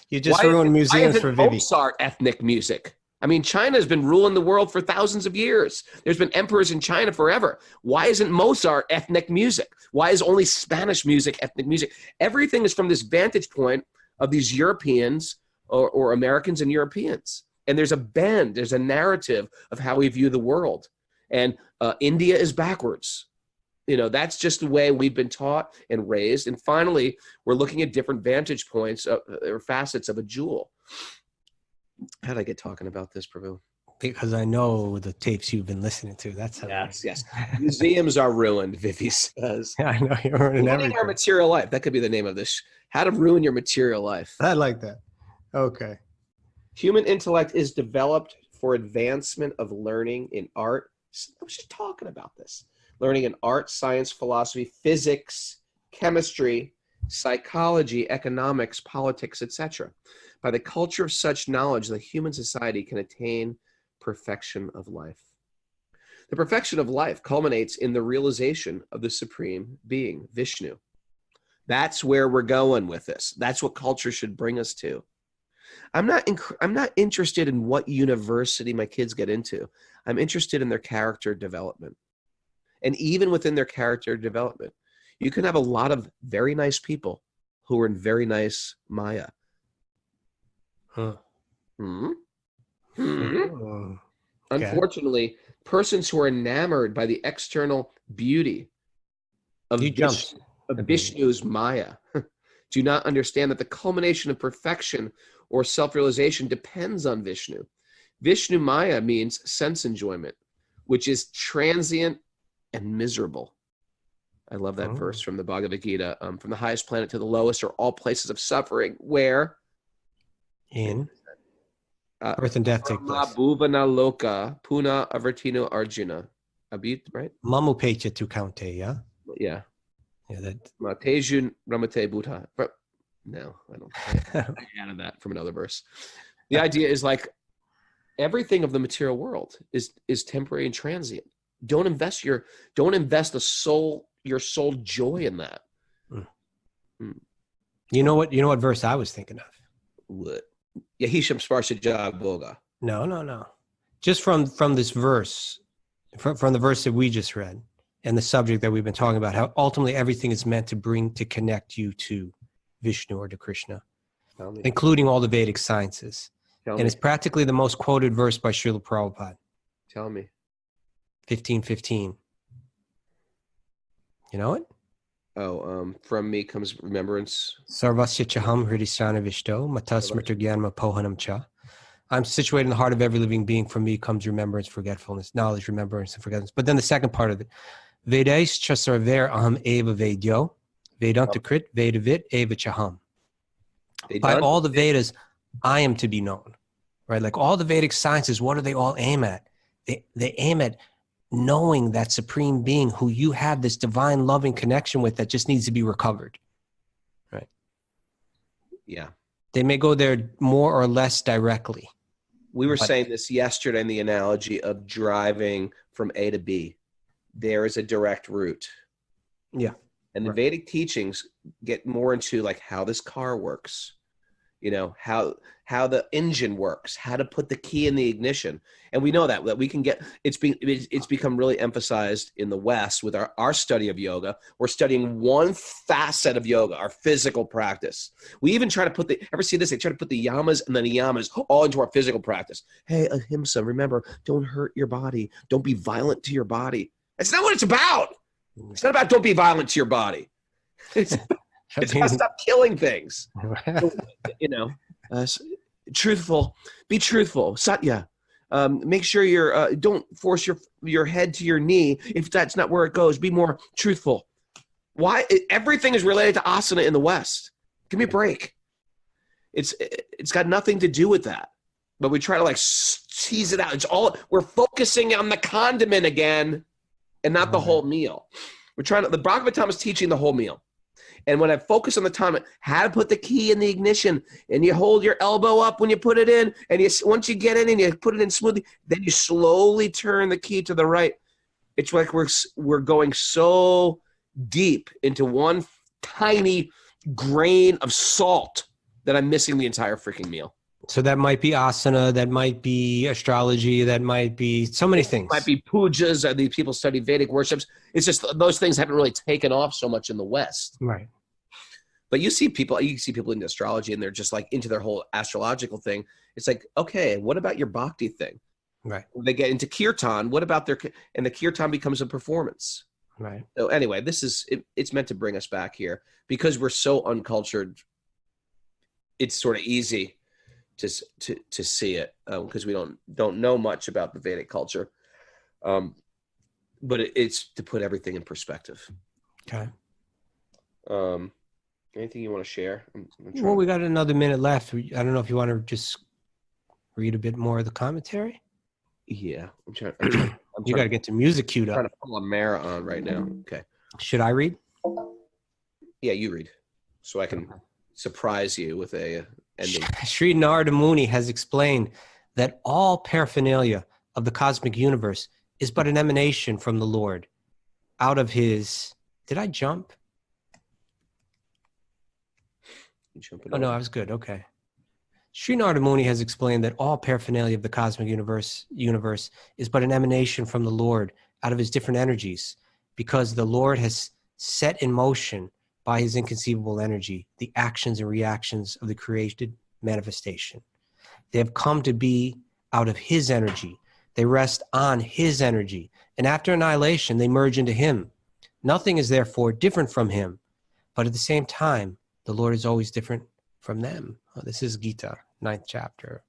You just ruined museums for Vivi. Mozart ethnic music. I mean, China has been ruling the world for thousands of years. There's been emperors in China forever. Why isn't Mozart ethnic music? Why is only Spanish music ethnic music? Everything is from this vantage point of these Europeans or Americans and Europeans. And there's a bend, there's a narrative of how we view the world. And India is backwards. You know, that's just the way we've been taught and raised. And finally, we're looking at different vantage points or facets of a jewel. How did I get talking about this, Prabhu? Because I know the tapes you've been listening to. That's how. Yes. Museums are ruined, Vivi says. Yeah, I know you're ruining everything. Our material life. That could be the name of this. How to ruin your material life. I like that. Okay. Human intellect is developed for advancement of learning in art. I was just talking about this. Learning in art, science, philosophy, physics, chemistry, psychology, economics, politics, etc. By the culture of such knowledge, the human society can attain perfection of life. The perfection of life culminates in the realization of the supreme being, Vishnu. That's where we're going with this. That's what culture should bring us to. I'm not interested in what university my kids get into. I'm interested in their character development. And even within their character development, you can have a lot of very nice people who are in very nice Maya. Unfortunately, persons who are enamored by the external beauty of Vishnu's Maya do not understand that the culmination of perfection or self-realization depends on Vishnu. Vishnu Maya means sense enjoyment, which is transient and miserable. I love that verse from the Bhagavad Gita. From the highest planet to the lowest are all places of suffering. Where? In birth and death take place. Bhuvana loka puna avartino arjuna. Abit, right? Mamu pecha tu kaunte, yeah? Yeah. Yeah, that. Tejun ramate buddha. No, I don't. I added that from another verse. The idea is like everything of the material world is temporary and transient. Don't invest your soul joy in that. You know what verse I was thinking of? What? Yahisham Sparsha Jag Boga. No. Just from this verse, from the verse that we just read, and the subject that we've been talking about, how ultimately everything is meant to connect you to Vishnu or to Krishna, including all the Vedic sciences. And it's practically the most quoted verse by Srila Prabhupada. Tell me. 15:15. You know it? From me comes remembrance. Sarvasya chaham hridisthana vishto matas mrityugyanma pohanam cha. I'm situated in the heart of every living being. From me comes remembrance, forgetfulness, knowledge, remembrance, and forgetfulness. But then the second part of it, Vedais cha sarver aham eva vedyo, Vedanta krit vedavit eva chaham. By all the Vedas, I am to be known. Right? Like all the Vedic sciences, what do they all aim at? They aim at knowing that supreme being who you have this divine loving connection with that just needs to be recovered. Right? Yeah. They may go there more or less directly. We were saying this yesterday in the analogy of driving from A to B. There is a direct route. Yeah. And the Vedic teachings get more into like how this car works, you know, how the engine works, how to put the key in the ignition. And we know that we can get, it's become really emphasized in the West with our study of yoga. We're studying one facet of yoga, our physical practice. We even try to ever see this? They try to put the yamas and the niyamas all into our physical practice. Hey, ahimsa, remember, don't hurt your body. Don't be violent to your body. That's not what it's about. It's not about don't be violent to your body. It's about stop killing things. You know, truthful. Be truthful. Satya. Make sure don't force your head to your knee if that's not where it goes. Be more truthful. Why? Everything is related to asana in the West. Give me a break. It's got nothing to do with that. But we try to like tease it out. We're focusing on the condiment again and not the whole meal. The Bhagavatam is teaching the whole meal. And when I focus on the time, how to put the key in the ignition, and you hold your elbow up when you put it in, and once you get it in, you put it in smoothly, then you slowly turn the key to the right. It's like we're going so deep into one tiny grain of salt that I'm missing the entire freaking meal. So that might be asana, that might be astrology, that might be so many things. It might be pujas, these people study Vedic worships. It's just those things haven't really taken off so much in the West. Right. But you see people into astrology, and they're just like into their whole astrological thing. It's like, okay, what about your bhakti thing? Right. When they get into kirtan, what about and the kirtan becomes a performance. Right. So anyway, it's meant to bring us back here because we're so uncultured. It's sort of easy to see it because we don't know much about the Vedic culture. But it's to put everything in perspective. Okay. Anything you want to share? Well, we got another minute left. I don't know if you want to just read a bit more of the commentary. Yeah, you got to get the music queued up. I'm trying to pull a Mara on right now. Okay. Should I read? Yeah, you read, so I can surprise you with a ending. Sri Narada Muni has explained that all paraphernalia of the cosmic universe is but an emanation from the Lord out of his... Did I jump? Oh, no, I was good. Okay. Sri Narada Muni has explained that all paraphernalia of the cosmic universe is but an emanation from the Lord out of his different energies, because the Lord has set in motion by his inconceivable energy the actions and reactions of the created manifestation. They have come to be out of his energy. They rest on his energy, and after annihilation, they merge into him. Nothing is therefore different from him, but at the same time, the Lord is always different from them. Oh, this is Gita, 9th chapter.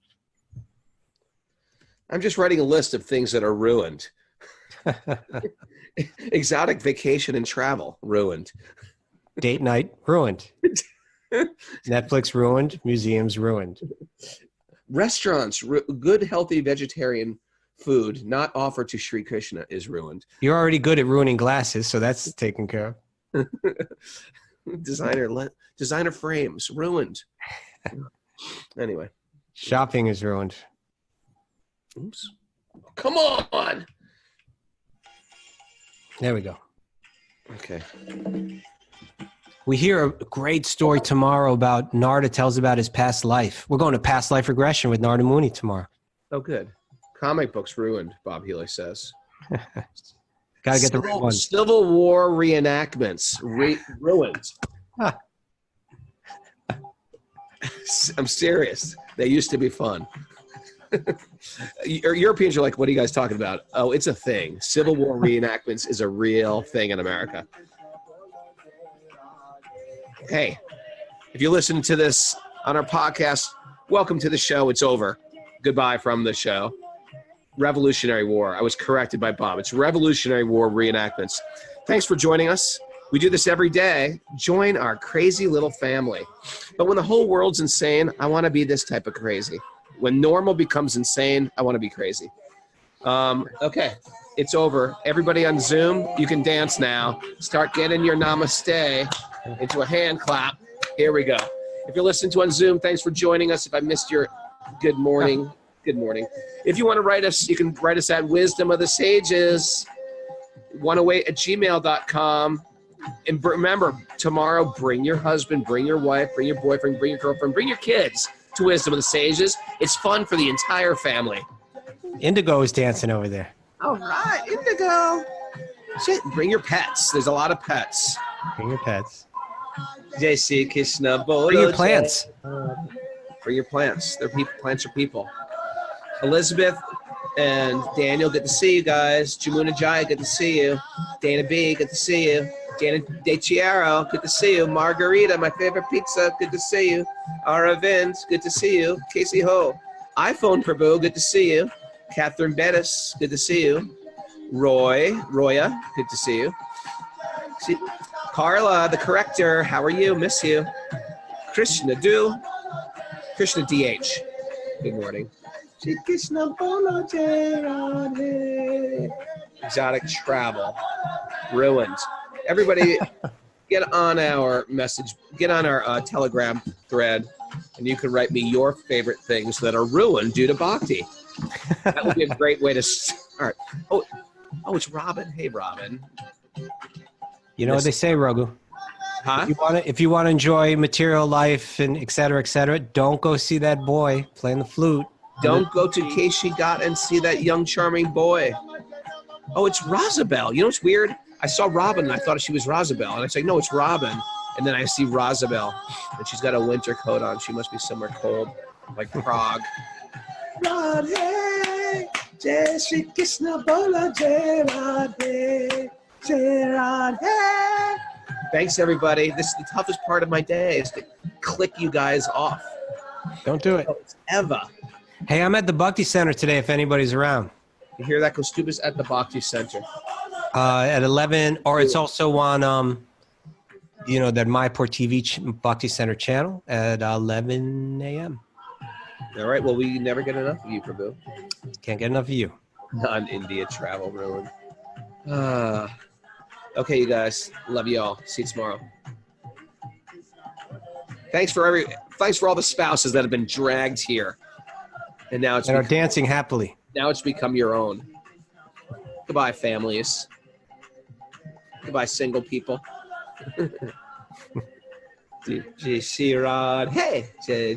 I'm just writing a list of things that are ruined. Exotic vacation and travel, ruined. Date night, ruined. Netflix, ruined. Museums, ruined. Restaurants, good, healthy vegetarian food not offered to Sri Krishna is ruined. You're already good at ruining glasses, so that's taken care of. Designer frames, ruined. Anyway. Shopping is ruined. Oops. Come on! There we go. Okay. We hear a great story tomorrow about Narada tells about his past life. We're going to past life regression with Narada Muni tomorrow. Oh, good. Comic books ruined, Bob Healy says. Got to get the right one. Civil War reenactments, ruined. I'm serious. They used to be fun. Europeans are like, what are you guys talking about? Oh, it's a thing. Civil War reenactments is a real thing in America. Hey, if you're listening to this on our podcast, welcome to the show. It's over. Goodbye from the show. Revolutionary War. I was corrected by Bob. It's Revolutionary War reenactments. Thanks for joining us. We do this every day. Join our crazy little family. But when the whole world's insane, I want to be this type of crazy. When normal becomes insane, I want to be crazy. Okay, it's over. Everybody on Zoom, you can dance now. Start getting your namaste into a hand clap. Here we go. If you're listening to on Zoom, thanks for joining us. If I missed your good morning, good morning. If you want to write us, you can write us at Wisdom of the Sages 108@gmail.com. And remember, tomorrow, bring your husband, bring your wife, bring your boyfriend, bring your girlfriend, bring your kids to Wisdom of the Sages. It's fun for the entire family. Indigo is dancing over there. All right, Indigo. Shit, bring your pets. There's a lot of pets. Bring your pets. Jai Sri Krishna Bolo. Bring your plants. Bring your plants. They're people. Plants are people. Elizabeth and Daniel, good to see you guys. Jamuna Jaya, good to see you. Dana B, good to see you. Dana De Chiaro, good to see you. Margarita, my favorite pizza, good to see you. Aravind, good to see you. Casey Ho. iPhone Prabhu, good to see you. Catherine Bettis, good to see you. Roya, good to see you. See, Carla, the corrector, how are you? Miss you. Krishna DH, good morning. Exotic travel, ruined. Everybody, get on our Telegram thread, and you can write me your favorite things that are ruined due to bhakti. That would be a great way to start. Oh, it's Robin. Hey, Robin. You know what they say, Raghu? Huh? If you want to enjoy material life and et cetera, don't go see that boy playing the flute. Don't go to Keishigat and see that young, charming boy. Oh, it's Rosabelle. You know what's weird? I saw Robin and I thought she was Rosabelle. And I said, no, it's Robin. And then I see Rosabelle. And she's got a winter coat on. She must be somewhere cold, like Prague. Radhe, Jai Shri Krishna Bola, Jai Radhe, Jai Radhe. Thanks, everybody. This is the toughest part of my day, is to click you guys off. Don't do it. Ever. Hey, I'm at the Bhakti Center today if anybody's around. You hear that? Kaustubha's at the Bhakti Center. At 11, or it's also on, that MyPort TV Bhakti Center channel at 11 a.m. All right. Well, we never get enough of you, Prabhu. Can't get enough of you. Non-India travel ruin. Okay, you guys. Love you all. See you tomorrow. Thanks for all the spouses that have been dragged here, and now are dancing happily. Now it's become your own. Goodbye, families. Goodbye, single people. Jai Shri Radhe. Hey, Jai.